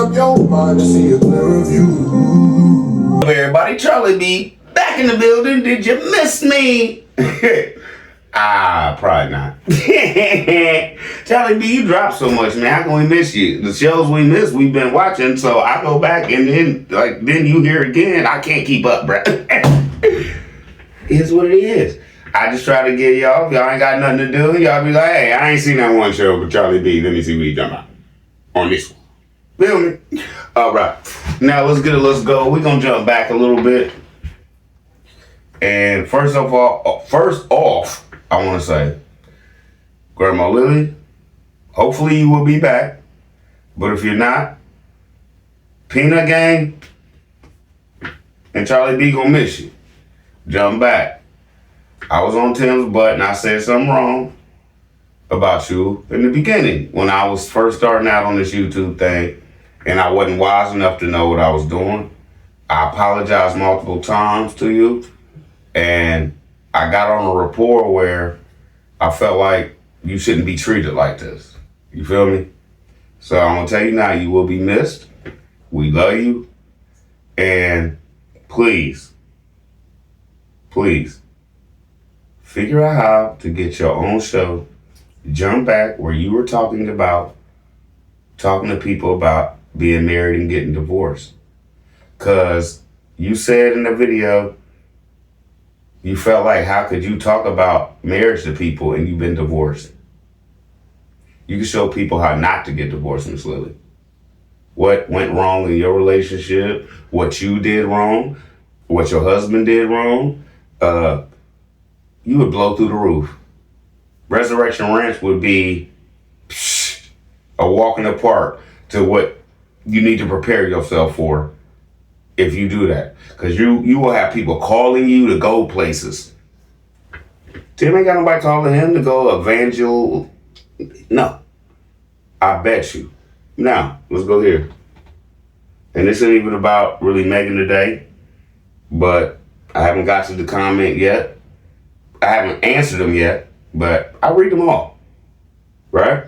up your mind to see a clearer view. Everybody, Charlie B back in the building. Did you miss me? Probably not. Charlie B, you drop so much, man. How can we miss you? The shows we miss, we've been watching, so I go back and then you hear it again. I can't keep up, bro. It's what it is. I just try to get y'all. If y'all ain't got nothing to do, y'all be like, hey, I ain't seen that one show with Charlie B. Let me see what you talking about on this one. Feel me? All right. Now let's go. We're gonna jump back a little bit. And first off, I want to say, Grandma Lily, hopefully you will be back. But if you're not, Peanut Gang and Charlie B gonna miss you. Jump back. I was on Tim's butt and I said something wrong about you in the beginning when I was first starting out on this YouTube thing and I wasn't wise enough to know what I was doing. I apologized multiple times to you and I got on a rapport where I felt like you shouldn't be treated like this. You feel me? So I'm gonna tell you now, you will be missed. We love you. And please, figure out how to get your own show. Jump back where you were talking to people about being married and getting divorced. Cause you said in the video, you felt like, how could you talk about marriage to people and you've been divorced? You can show people how not to get divorced, Miss Lily. What went wrong in your relationship, what you did wrong, what your husband did wrong, you would blow through the roof. Resurrection Ranch would be a walk in the park to what you need to prepare yourself for if you do that. Because you will have people calling you to go places. Tim ain't got nobody calling him to go evangel. No. I bet you. Now, let's go here. And this ain't even about really Megan today, but I haven't got to the comment yet. I haven't answered them yet, but I read them all. Right?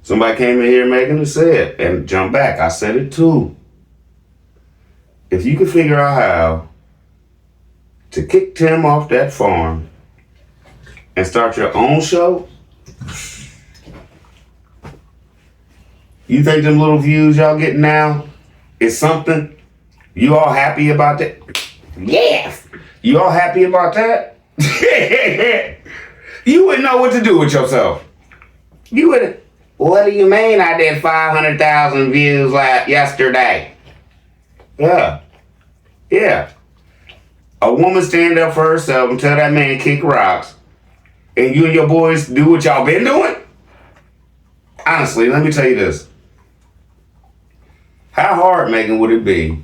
Somebody came in here, Megan, and said, and jump back, I said it too. If you can figure out how to kick Tim off that farm and start your own show, you think them little views y'all getting now is something? You all happy about that? Yes! You all happy about that? You wouldn't know what to do with yourself. You would. What do you mean I did 500,000 views yesterday? Yeah. A woman stand up for herself and tell that man kick rocks, and you and your boys do what y'all been doing? Honestly, let me tell you this. How hard, Megan, would it be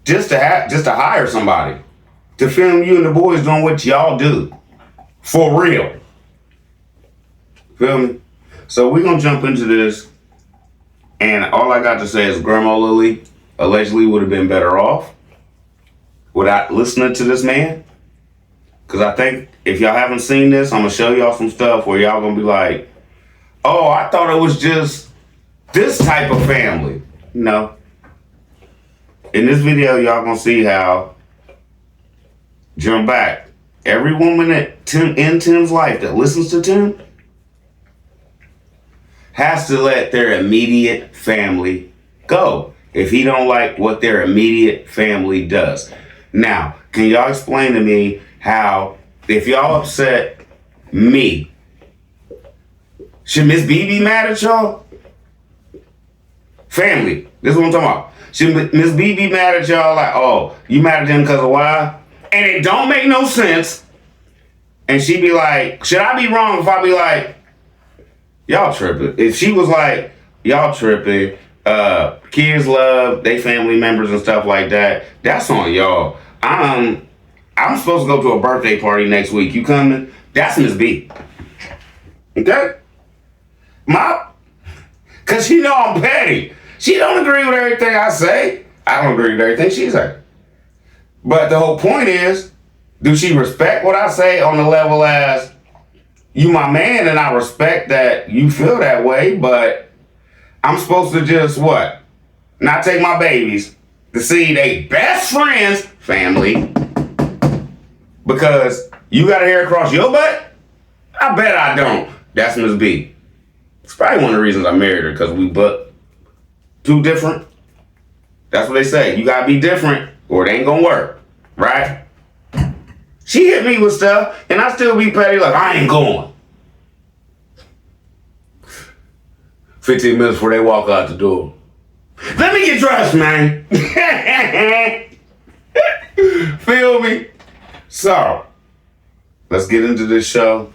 just to hire somebody to film you and the boys doing what y'all do for real? Feel me? So we're gonna jump into this, and all I got to say is Grandma Lily allegedly would have been better off without listening to this man. Cause I think if y'all haven't seen this, I'm gonna show y'all some stuff where y'all gonna be like, oh, I thought it was just this type of family. No. In this video, y'all gonna see how, jump back, every woman in Tim's life that listens to Tim has to let their immediate family go if he don't like what their immediate family does. Now, can y'all explain to me how, if y'all upset me, should Miss B be mad at y'all? Family, this is what I'm talking about. Should Miss B be mad at y'all like, oh, you mad at them because of why? And it don't make no sense. And she be like, should I be wrong if I be like, y'all tripping? If she was like, y'all tripping, kids love they family members and stuff like that, that's on y'all. I'm supposed to go to a birthday party next week. You coming? That's Miss B. Okay? Cause she know I'm petty. She don't agree with everything I say. I don't agree with everything she say. But the whole point is, do she respect what I say on the level as, you my man and I respect that you feel that way, but I'm supposed to just what? Not take my babies to see they best friends family because you got a hair across your butt? I bet I don't. That's Miss B. It's probably one of the reasons I married her, because we butt too different. That's what they say. You gotta be different or it ain't gonna work. Right? She hit me with stuff and I still be petty like I ain't going. 15 minutes before they walk out the door. Let me get dressed, man. Feel me? So, let's get into this show.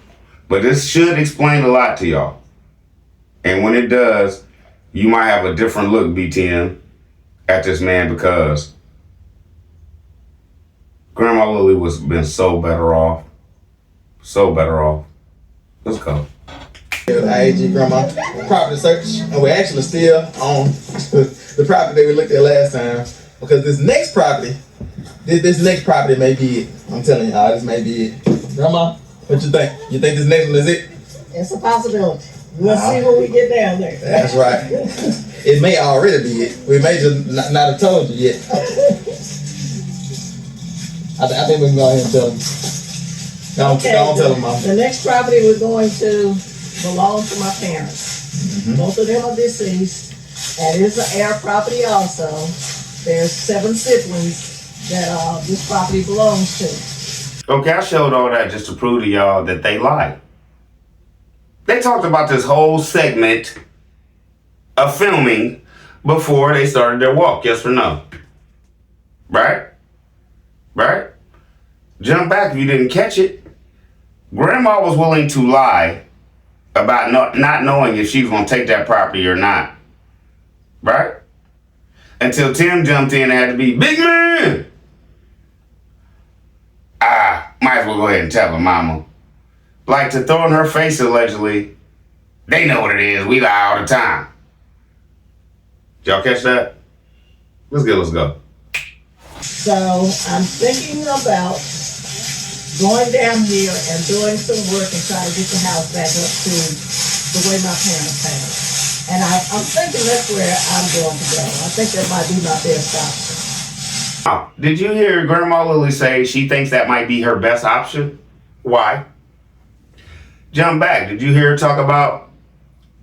But this should explain a lot to y'all. And when it does, you might have a different look, BTM, at this man because Grandma Lily was been so better off. So better off. Let's go. IAG Grandma property search, and we're actually still on the property that we looked at last time because this next property may be it. I'm telling y'all, this may be it. Grandma, what you think? You think this next one is it? It's a possibility. We'll see when we get down there. That's right. It may already be it. We may just not have told you yet. I think we can go ahead and tell them. Don't tell them, Mom. The next property we're going to belong to my parents. Mm-hmm. Both of them are deceased. And it's an heir property also. There's 7 siblings that this property belongs to. Okay, I showed all that just to prove to y'all that they lied. They talked about this whole segment of filming before they started their walk, yes or no? Right? Right? Jump back if you didn't catch it. Grandma was willing to lie about not knowing if she was going to take that property or not. Right? Until Tim jumped in and had to be, big man! Might as well go ahead and tell her mama. Like to throw in her face allegedly, they know what it is, we lie all the time. Did y'all catch that? Let's go. So I'm thinking about going down here and doing some work and trying to get the house back up to the way my parents had it. And I'm thinking that's where I'm going to go. I think that might be my best option. Oh, did you hear Grandma Lily say she thinks that might be her best option? Why? Jump back. Did you hear her talk about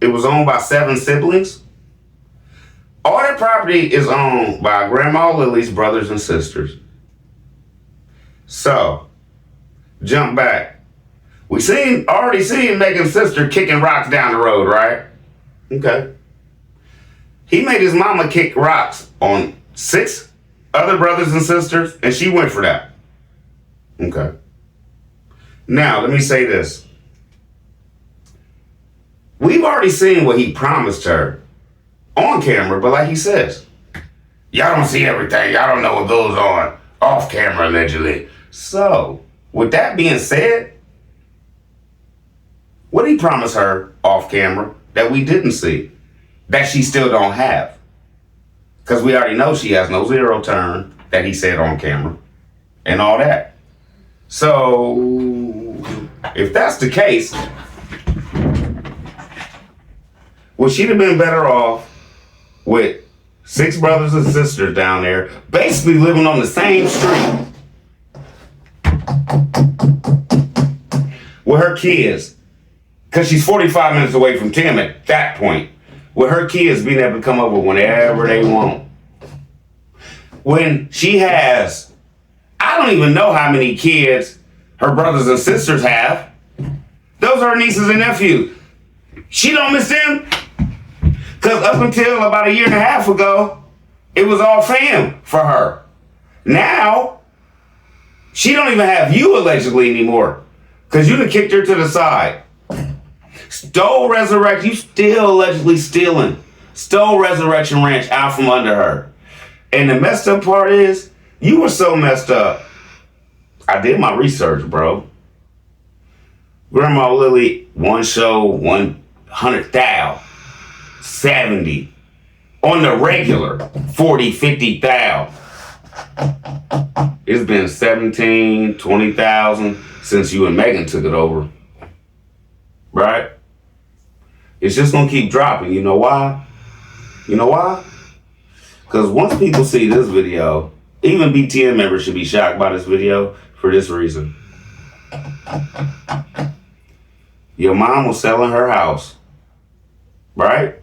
it was owned by 7 siblings? All that property is owned by Grandma Lily's brothers and sisters. So, jump back. We already seen Megan's sister kicking rocks down the road, right? Okay. He made his mama kick rocks on 6 other brothers and sisters, and she went for that. Okay. Now, let me say this. We've already seen what he promised her on camera, but like he says, y'all don't see everything. Y'all don't know what goes on off camera, allegedly. So, with that being said, what did he promise her off camera that we didn't see, that she still don't have? Because we already know she has no zero turn that he said on camera and all that. So, if that's the case, well, she'd have been better off with 6 brothers and sisters down there, basically living on the same street with her kids. Because she's 45 minutes away from Tim at that point. With her kids being able to come over whenever they want. When she has, I don't even know how many kids her brothers and sisters have. Those are her nieces and nephews. She don't miss them. Because up until about 1.5 years ago, it was all fam for her. Now, she don't even have you allegedly anymore. Because you done kicked her to the side. Stole Resurrection. You still allegedly stealing. Stole Resurrection Ranch out from under her. And the messed up part is, you were so messed up. I did my research, bro. Grandma Lily, one show, 100,000. 70. On the regular, 40, 50,000. It's been 17, 20,000 since you and Megan took it over. Right? It's just gonna keep dropping. You know why? You know why? Because once people see this video, even BTN members should be shocked by this video for this reason. Your mom was selling her house, right?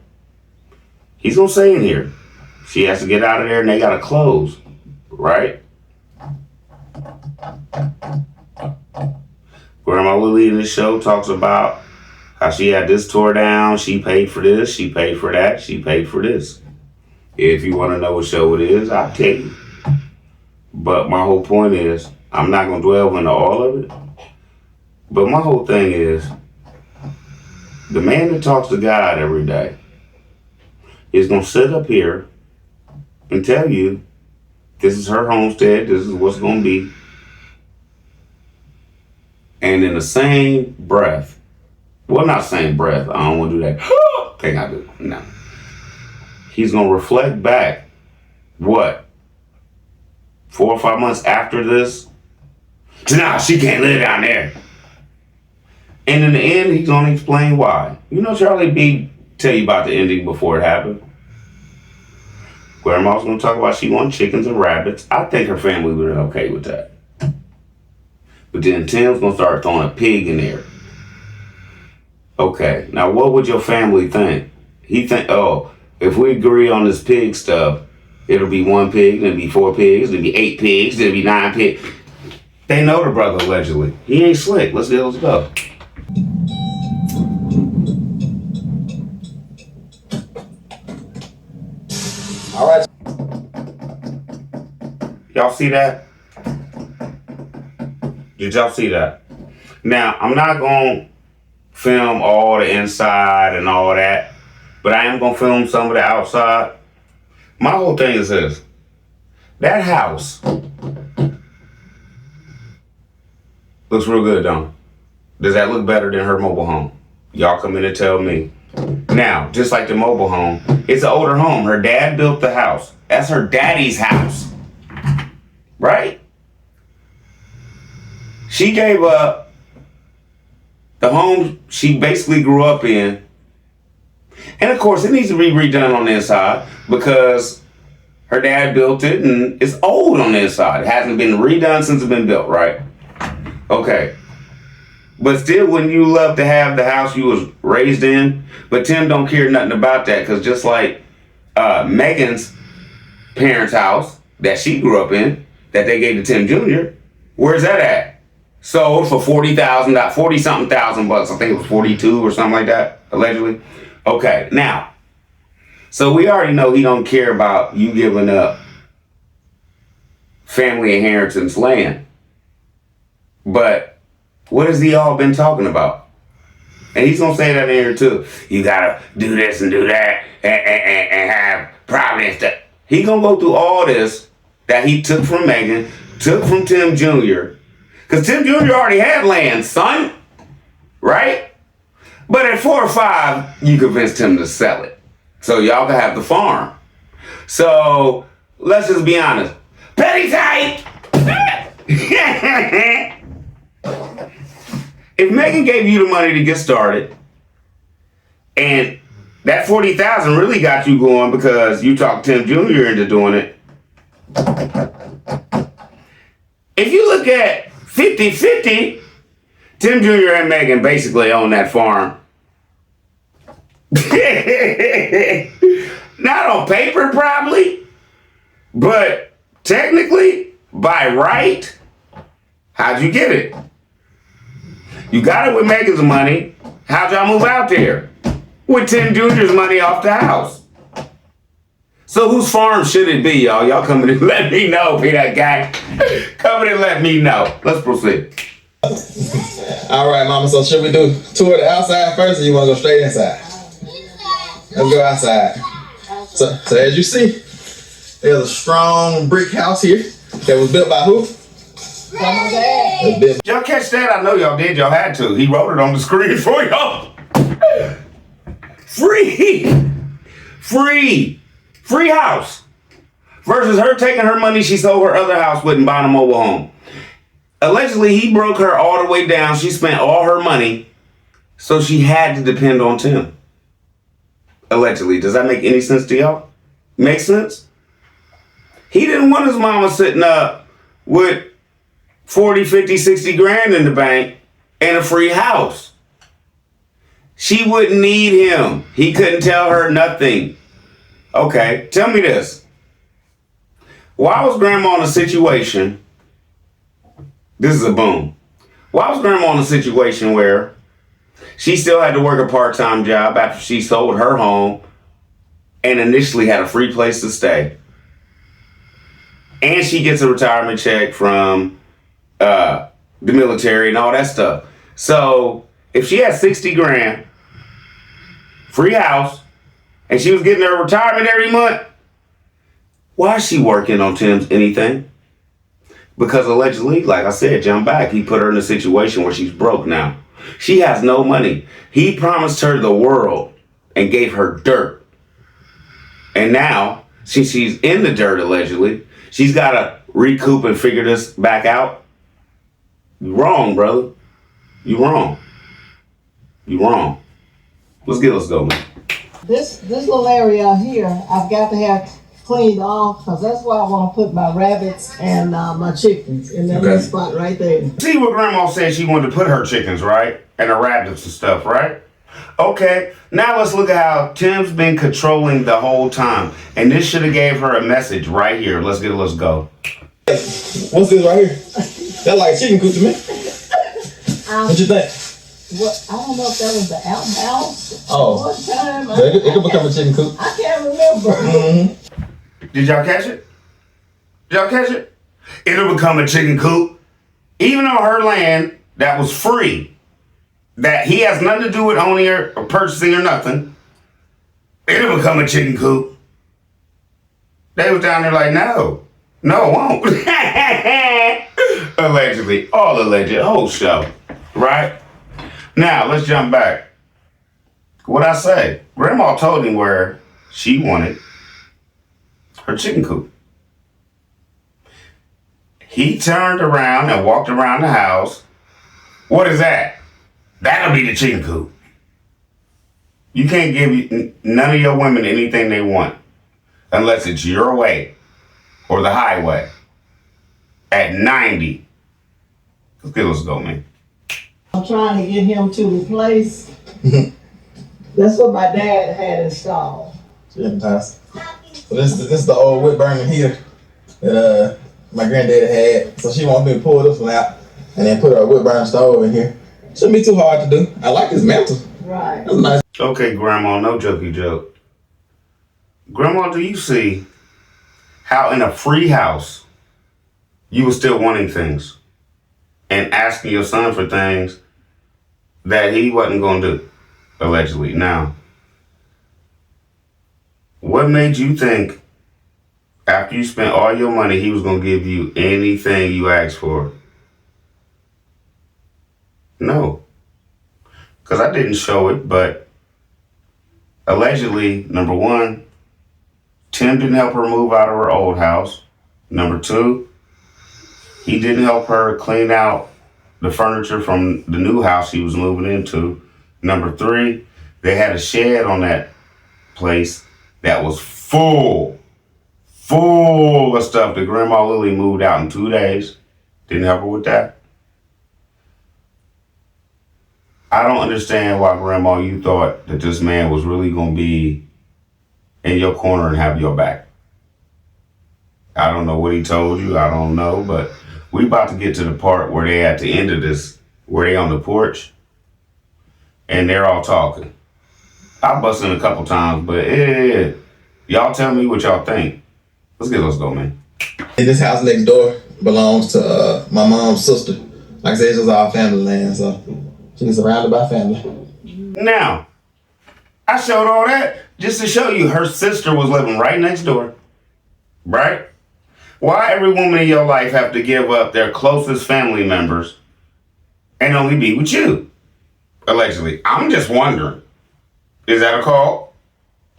He's gonna say in here, she has to get out of there and they gotta close, right? Grandma Willie in this show talks about how she had this tore down, she paid for this, she paid for that, she paid for this. If you want to know what show it is, I'll tell you. But my whole point is, I'm not going to dwell into all of it. But my whole thing is, the man that talks to God every day is going to sit up here and tell you, this is her homestead, this is what's going to be. And in the same breath, well, not same breath, I don't want to do that thing I do, no. He's going to reflect back, what, 4 or 5 months after this? Nah, she can't live down there. And in the end, he's going to explain why. You know, Charlie B tell you about the ending before it happened. Grandma's going to talk about she wants chickens and rabbits. I think her family would have been okay with that. But then Tim's going to start throwing a pig in there. Okay, now what would your family think? He think, oh, if we agree on this pig stuff, it'll be 1 pig, then it'll be 4 pigs, then it'll be 8 pigs, then it'll be 9 pigs. They know the brother allegedly. He ain't slick. Let's go. All right. Y'all see that? Did y'all see that? Now, I'm not going to film all the inside and all that, but I am going to film some of the outside. My whole thing is this. That house looks real good, don't it? Does that look better than her mobile home? Y'all come in and tell me. Now, just like the mobile home, it's an older home. Her dad built the house. That's her daddy's house. Right? She gave up the home she basically grew up in. And of course, it needs to be redone on the inside because her dad built it and it's old on the inside. It hasn't been redone since it's been built, right? Okay. But still, wouldn't you love to have the house you was raised in? But Tim don't care nothing about that because just like Megan's parents' house that she grew up in, that they gave to Tim Jr., where's that at? Sold for $40,000, 40-something thousand bucks. I think it was 42 or something like that, allegedly. Okay, now, so we already know he don't care about you giving up family inheritance land. But what has he all been talking about? And he's gonna say that in here too. You gotta do this and do that and have property and stuff. He gonna go through all this that he took from Megan, took from Tim Jr. Because Tim Jr. already had land, son. Right? But at 4 or 5, you convinced him to sell it. So y'all can have the farm. So let's just be honest. Petty tight! If Megan gave you the money to get started, and that $40,000 really got you going because you talked Tim Jr. into doing it. If you look at 50-50, Tim Jr. and Megan basically own that farm. Not on paper, probably, but technically, by right, how'd you get it? You got it with Megan's money. How'd y'all move out there? With Tim Jr.'s money off the house. So whose farm should it be, y'all? Y'all come in and let me know, be that guy. Come in and let me know. Let's proceed. All right, mama. So should we do tour the outside first, or you want to go straight inside? Let's go outside. So as you see, there's a strong brick house here that was built by who? Y'all catch that? I know y'all did. Y'all had to. He wrote it on the screen for y'all. Free house. Versus her taking her money she sold her other house with and buying a mobile home. Allegedly, he broke her all the way down. She spent all her money, so she had to depend on Tim. Allegedly. Does that make any sense to y'all? Make sense? He didn't want his mama sitting up with 40, 50, 60 grand in the bank and a free house. She wouldn't need him. He couldn't tell her nothing. Okay, tell me this. Why was grandma in a situation? This is a boom. Why was grandma in a situation where she still had to work a part-time job after she sold her home and initially had a free place to stay? And she gets a retirement check from the military and all that stuff. So if she had 60 grand, free house, and she was getting her retirement every month, why is she working on Tim's anything? Because allegedly, like I said, jump back, he put her in a situation where she's broke now. She has no money. He promised her the world and gave her dirt. And now, since she's in the dirt allegedly, she's got to recoup and figure this back out. You wrong, brother. You wrong. You wrong. Let's go, man. This little area here, I've got to have cleaned off, because that's where I want to put my rabbits and my chickens in that little spot right there. See what grandma said she wanted to put her chickens, right? And her rabbits and stuff, right? Okay, now let's look at how Tim's been controlling the whole time. And this should have gave her a message right here. Let's go. What's this right here? That's like a chicken coop to me. What you think? What, I don't know if that was the outhouse. Oh. What time? It could become a chicken coop. I can't remember. Mm-hmm. Did y'all catch it? It'll become a chicken coop. Even on her land that was free, that he has nothing to do with owning or purchasing or nothing, it'll become a chicken coop. They was down there like, no, it won't. Allegedly, all alleged, whole show, right? Now, let's jump back. What'd I say? Grandma told him where she wanted her chicken coop. He turned around and walked around the house. What is that? That'll be the chicken coop. You can't give none of your women anything they want unless it's your way or the highway at 90. Let's go, man. I'm trying to get him to replace. That's what my dad had installed. Fantastic. So this is the old wood burning heater that my granddaddy had. So she wants me to pull this one out and then put a wood burning stove in here. Shouldn't be too hard to do. I like this mantle. Right. That's nice. Okay, Grandma, no jokey joke. Grandma, do you see how in a free house you were still wanting things and asking your son for things that he wasn't going to do, allegedly? Now, what made you think after you spent all your money he was going to give you anything you asked for? No. Because I didn't show it, but allegedly, number one, Tim didn't help her move out of her old house. Number two, he didn't help her clean out the furniture from the new house he was moving into. Number three, they had a shed on that place that was full of stuff that Grandma Lily moved out in 2 days. Didn't help her with that. I don't understand why, Grandma, you thought that this man was really going to be in your corner and have your back. I don't know what he told you. I don't know, but we about to get to the part where they at the end of this, where they on the porch and they're all talking. I busted in a couple times, but y'all tell me what y'all think. Let's go, man. And this house next door belongs to my mom's sister. Like I said, it's just all family land, so she's surrounded by family. Now, I showed all that just to show you her sister was living right next door, right? Why every woman in your life have to give up their closest family members and only be with you? Allegedly. I'm just wondering. Is that a call?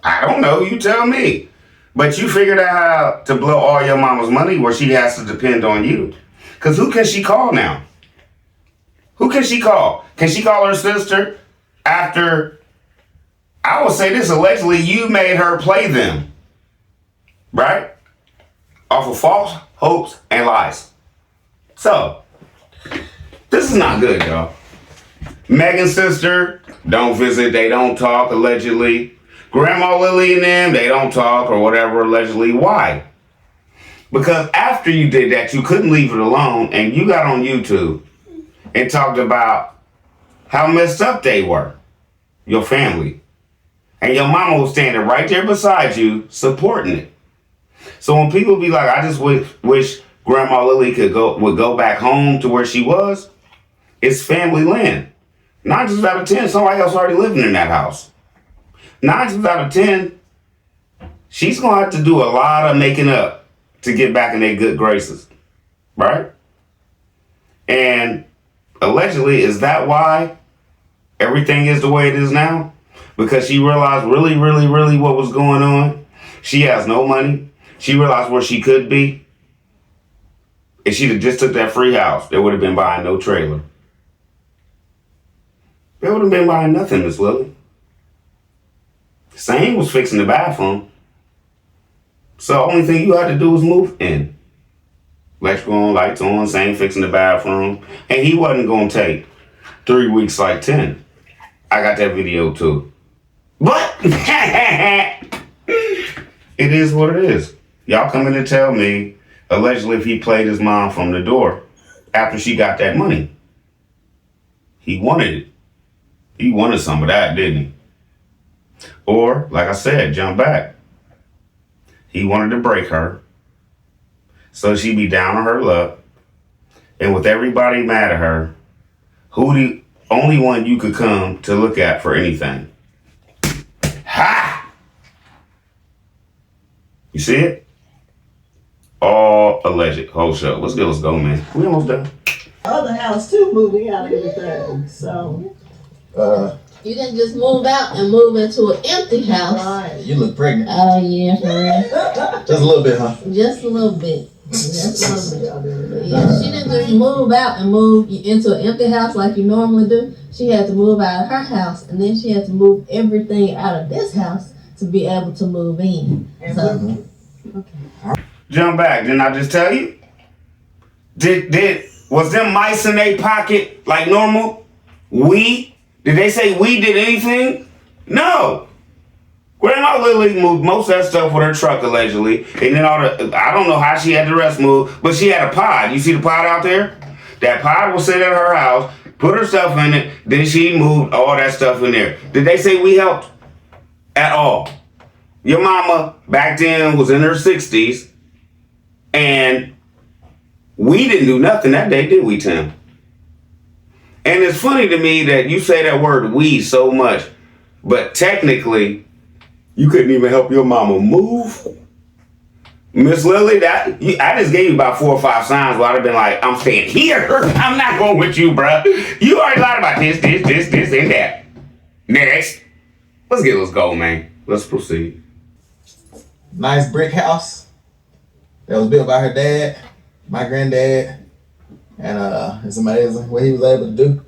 I don't know. You tell me. But you figured out how to blow all your mama's money where she has to depend on you. Because who can she call now? Who can she call? Can she call her sister after I will say this, allegedly you made her play them. Right? Off of false hopes and lies. So, this is not good, y'all. Megan's sister, don't visit, they don't talk, allegedly. Grandma Lily and them, they don't talk or whatever, allegedly. Why? Because after you did that, you couldn't leave it alone, and you got on YouTube and talked about how messed up they were, your family. And your mama was standing right there beside you, supporting it. So when people be like, I just wish Grandma Lily would go back home to where she was, it's family land. 9 times out of 10, somebody else already living in that house. 9 times out of 10, she's going to have to do a lot of making up to get back in their good graces. Right? And allegedly, is that why everything is the way it is now? Because she realized really, really, really what was going on. She has no money. She realized where she could be. If she'd have just took that free house, they would have been buying no trailer. They would have been buying nothing, Miss Lily. Same was fixing the bathroom. So the only thing you had to do was move in. Electrical on, lights on, same fixing the bathroom. And he wasn't going to take 3 weeks like 10. I got that video too. But it is what it is. Y'all come in and tell me, allegedly, if he played his mom from the door after she got that money. He wanted it. He wanted some of that, didn't he? Or, like I said, jump back. He wanted to break her so she'd be down on her luck. And with everybody mad at her, who the only one you could come to look at for anything? Ha! You see it? All alleged. Whole show. Let's go, man. We almost done. Other house too, moving out everything, so. You didn't just move out and move into an empty house. Right. You look pregnant. Oh yeah, for real. Just a little bit, huh? Just a little bit. Just a little bit. Yeah, she didn't just move out and move into an empty house like you normally do. She had to move out of her house, and then she had to move everything out of this house to be able to move in. So, Jump back. Didn't I just tell you? Was them mice in their pocket like normal? Did they say we did anything? No. Grandma Lily moved most of that stuff with her truck, allegedly. And then I don't know how she had the rest moved, but she had a pod. You see the pod out there? That pod was sitting at her house, put her stuff in it, then she moved all that stuff in there. Did they say we helped? At all. Your mama back then was in her 60s, and we didn't do nothing that day, did we, Tim? And it's funny to me that you say that word we so much, but technically, you couldn't even help your mama move. Miss Lily, I just gave you about 4 or 5 signs where I'd have been like, I'm staying here. I'm not going with you, bruh. You already lied about this, and that. Next. Let's go, man. Let's proceed. Nice brick house that was built by her dad, my granddad. And it's amazing what he was able to do,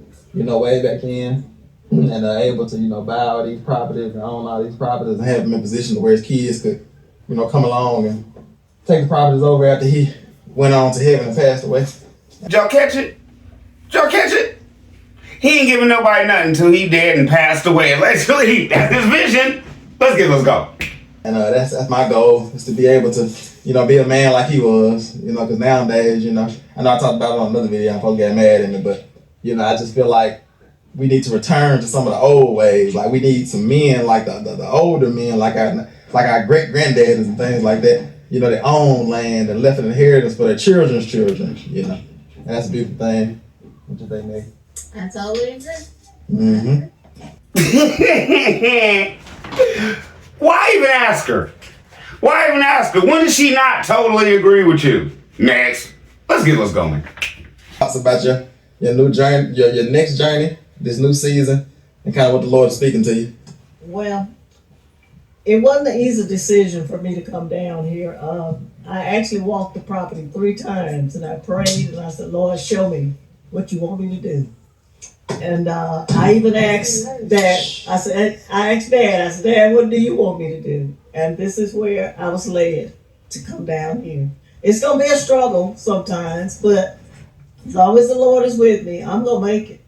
way back in. And able to, buy all these properties and own all these properties and have him in position to where his kids could, come along and take the properties over after he went on to heaven and passed away. Did y'all catch it? He ain't giving nobody nothing until he dead and passed away. Allegedly, that's his vision. Let's go. And that's my goal, is to be able to, be a man like he was, because nowadays, I know I talked about it on another video, I'm supposed to get mad at me, but, I just feel like we need to return to some of the old ways. Like, we need some men, like the older men, like our great granddads and things like that, they own land and left an inheritance for their children's children, And that's a beautiful thing. What you think, Nick? I totally agree. Mm-hmm. Why even ask her? When did she not totally agree with you? Next. Let's go, man. Thoughts about your new journey, your next journey, this new season, and kind of what the Lord is speaking to you. Well, it wasn't an easy decision for me to come down here. I actually walked the property 3 times, and I prayed, and I said, Lord, show me what you want me to do. And I even asked Dad, I asked Dad, Dad, what do you want me to do? And this is where I was led to come down here. It's gonna be a struggle sometimes, but as long as the Lord is with me, I'm gonna make it.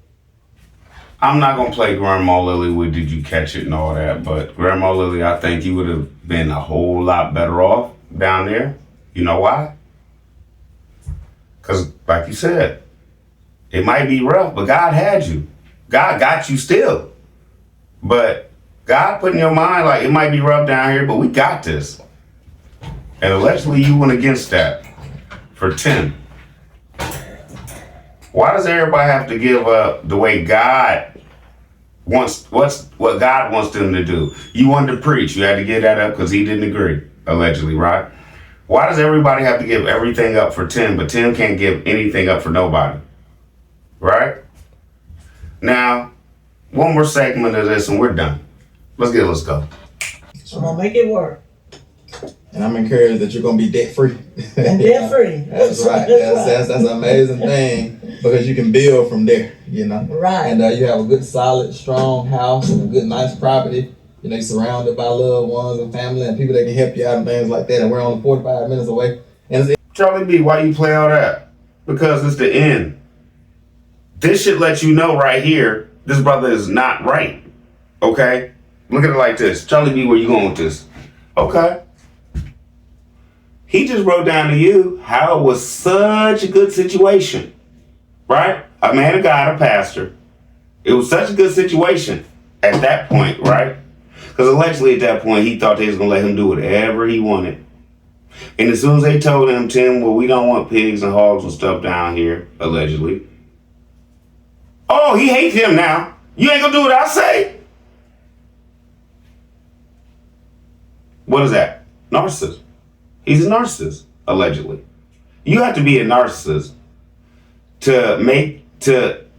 I'm not gonna play Grandma Lily with did you catch it and all that, but Grandma Lily, I think you would have been a whole lot better off down there. You know why? Because, like you said, it might be rough, but God had you. God got you still. But God put in your mind, like, it might be rough down here, but we got this. And allegedly you went against that for 10. Why does everybody have to give up the way God wants, what God wants them to do? You wanted to preach, you had to give that up because he didn't agree, allegedly, right? Why does everybody have to give everything up for 10, but 10 can't give anything up for nobody? Right? Now, one more segment of this and we're done. Let's go. I'm gonna make it work. And I'm encouraged that you're gonna be debt free. And debt free. That's right. That's an amazing thing because you can build from there, you know. Right. And you have a good, solid, strong house and a good, nice property. You know, you're surrounded by loved ones and family and people that can help you out and things like that. And we're only 45 minutes away. And Charlie B, why you play all that? Because it's the end. This should let you know right here, this brother is not right. Okay? Look at it like this. Charlie B, where you going with this? Okay. He just wrote down to you how it was such a good situation. Right? A man of God, a pastor. It was such a good situation at that point, right? Because allegedly at that point, he thought they was going to let him do whatever he wanted. And as soon as they told him, Tim, well, we don't want pigs and hogs and stuff down here, allegedly. Oh, he hates him now. You ain't going to do what I say? What is that? Narcissist. He's a narcissist, allegedly. You have to be a narcissist to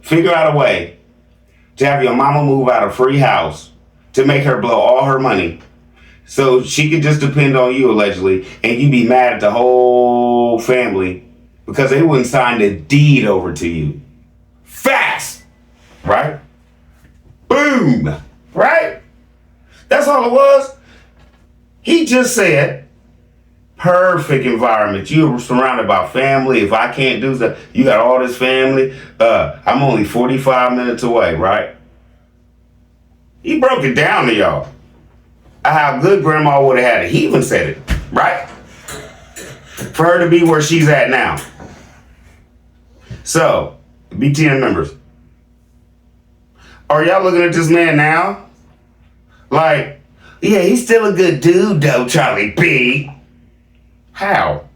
figure out a way to have your mama move out of free house, to make her blow all her money, so she could just depend on you, allegedly, and you be mad at the whole family because they wouldn't sign the deed over to you. Fast! Right? Boom! Right? That's all it was. He just said, perfect environment. You were surrounded by family. If I can't do that, you got all this family. I'm only 45 minutes away, right? He broke it down to y'all. How good grandma would have had it. He even said it, right? For her to be where she's at now. So, BTN members, are y'all looking at this man now? Like, yeah, he's still a good dude though, Charlie B. How?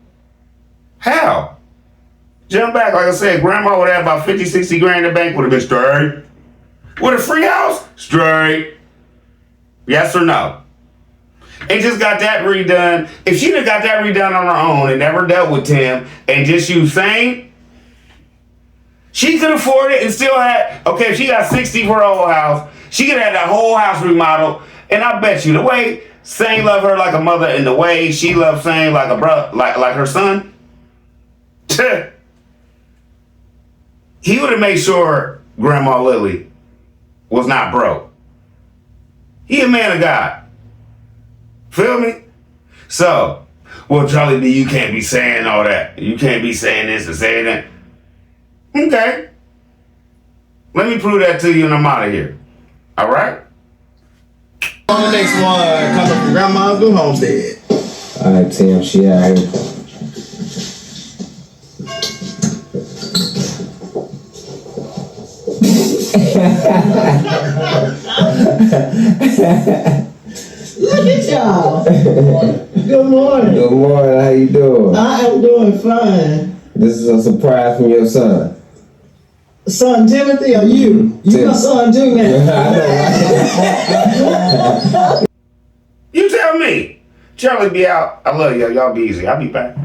Jump back, like I said, grandma would have about 50, 60 grand in the bank, would have been straight. With a free house? Straight. Yes or no? And just got that redone. If she'd have got that redone on her own and never dealt with Tim and just used Sane, she could afford it and still had, okay, if she got 60 for her whole house, she could have had that whole house remodeled. And I bet you the way Sane loved her like a mother and the way she loved Sane like a brother, like her son, he would have made sure Grandma Lily was not broke. He a man of God. Feel me? So, well, Charlie B, you can't be saying all that. You can't be saying this and saying that. Okay. Let me prove that to you and I'm out of here. All right? on the next one, coming from Grandma's new homestead. All right, Tim, she out here. Look at y'all. Good morning. Good morning, how you doing? I am doing fine. This is a surprise from your son. Son Timothy, or you? You my son too now. You tell me. Charlie be out. I love y'all. Y'all be easy. I'll be back.